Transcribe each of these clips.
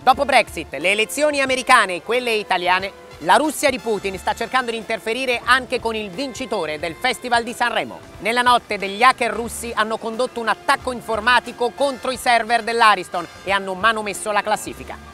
Dopo Brexit, le elezioni americane e quelle italiane, la Russia di Putin sta cercando di interferire anche con il vincitore del Festival di Sanremo. Nella notte degli hacker russi hanno condotto un attacco informatico contro i server dell'Ariston e hanno manomesso la classifica.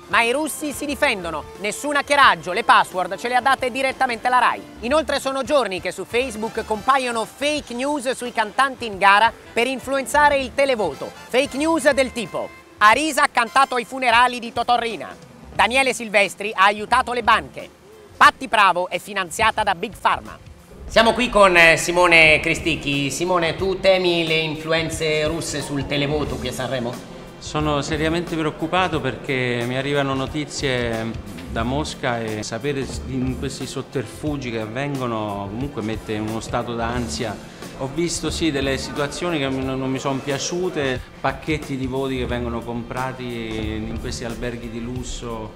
Ma i russi si difendono, nessun hackeraggio, le password ce le ha date direttamente la Rai. Inoltre sono giorni che su Facebook compaiono fake news sui cantanti in gara per influenzare il televoto. Fake news del tipo: Arisa ha cantato ai funerali di Totò Riina, Daniele Silvestri ha aiutato le banche, Patti Bravo è finanziata da Big Pharma. Siamo qui con Simone Cristicchi. Simone, tu temi le influenze russe sul televoto qui a Sanremo? Sono seriamente preoccupato perché mi arrivano notizie da Mosca e sapere di questi sotterfugi che avvengono comunque mette in uno stato d'ansia. Ho visto sì delle situazioni che non mi sono piaciute, pacchetti di voti che vengono comprati in questi alberghi di lusso.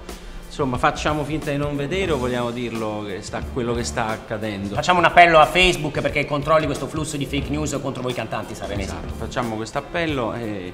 Insomma, facciamo finta di non vedere o vogliamo dirlo quello che sta accadendo? Facciamo un appello a Facebook perché controlli questo flusso di fake news contro voi cantanti sanremesi. Esatto, facciamo questo appello e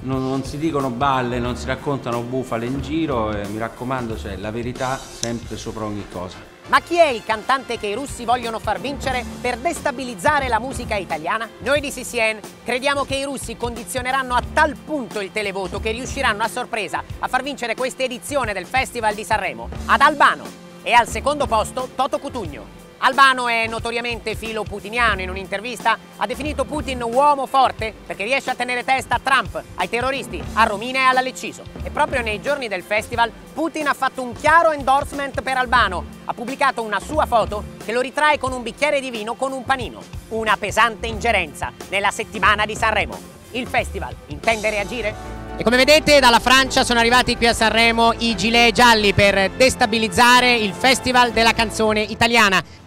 non si dicono balle, non si raccontano bufale in giro e mi raccomando, c'è la verità sempre sopra ogni cosa. Ma chi è il cantante che i russi vogliono far vincere per destabilizzare la musica italiana? Noi di CCN crediamo che i russi condizioneranno a tal punto il televoto che riusciranno a sorpresa a far vincere questa edizione del Festival di Sanremo ad Albano e al secondo posto Toto Cutugno. Albano è notoriamente filo-putiniano, in un'intervista ha definito Putin uomo forte perché riesce a tenere testa a Trump, ai terroristi, a Romina e alla Lecciso. E proprio nei giorni del festival Putin ha fatto un chiaro endorsement per Albano, ha pubblicato una sua foto che lo ritrae con un bicchiere di vino con un panino. Una pesante ingerenza nella settimana di Sanremo. Il festival intende reagire? E come vedete dalla Francia sono arrivati qui a Sanremo i gilet gialli per destabilizzare il Festival della canzone italiana.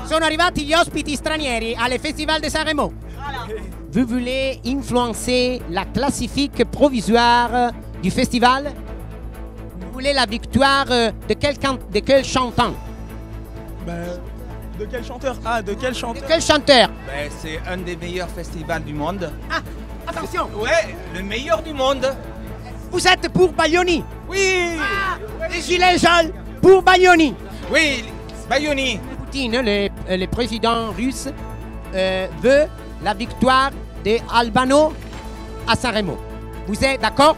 Sono arrivati gli ospiti stranieri alle Festival de Sanremo. Vous voulez influencer la classifique provisoire du festival? Vous voulez la victoire de quel chantant? De quel chanteur? Ah, de quel chanteur? De quel chanteur? C'est un des meilleurs festivals du monde. Ah, attention! Ouais, le meilleur du monde. Vous êtes pour Baglioni? Oui! Les gilets jaunes pour Baglioni. Oui, Baglioni. Poutine, le président russe, veut la victoire d'Albano à Sanremo. Vous êtes d'accord?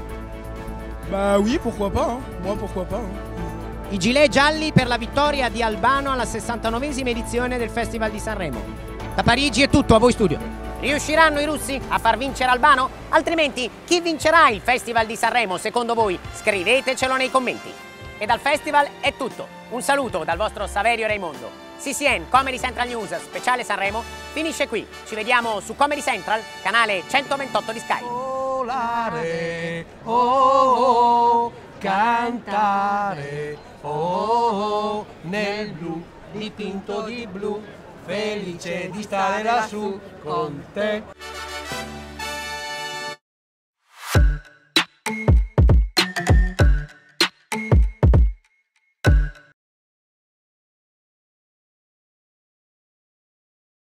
Bah oui, pourquoi pas, hein. Moi pourquoi pas. Hein. I gilet gialli per la vittoria di Albano alla 69esima edizione del Festival di Sanremo. Da Parigi è tutto, a voi studio. Riusciranno i russi a far vincere Albano? Altrimenti chi vincerà il Festival di Sanremo secondo voi? Scrivetecelo nei commenti. E dal festival è tutto. Un saluto dal vostro Saverio Raimondo. CCN Comedy Central News speciale Sanremo finisce qui. Ci vediamo su Comedy Central, canale 128 di Sky. Volare, oh, cantare, oh, nel blu, dipinto di blu, felice di stare lassù con te.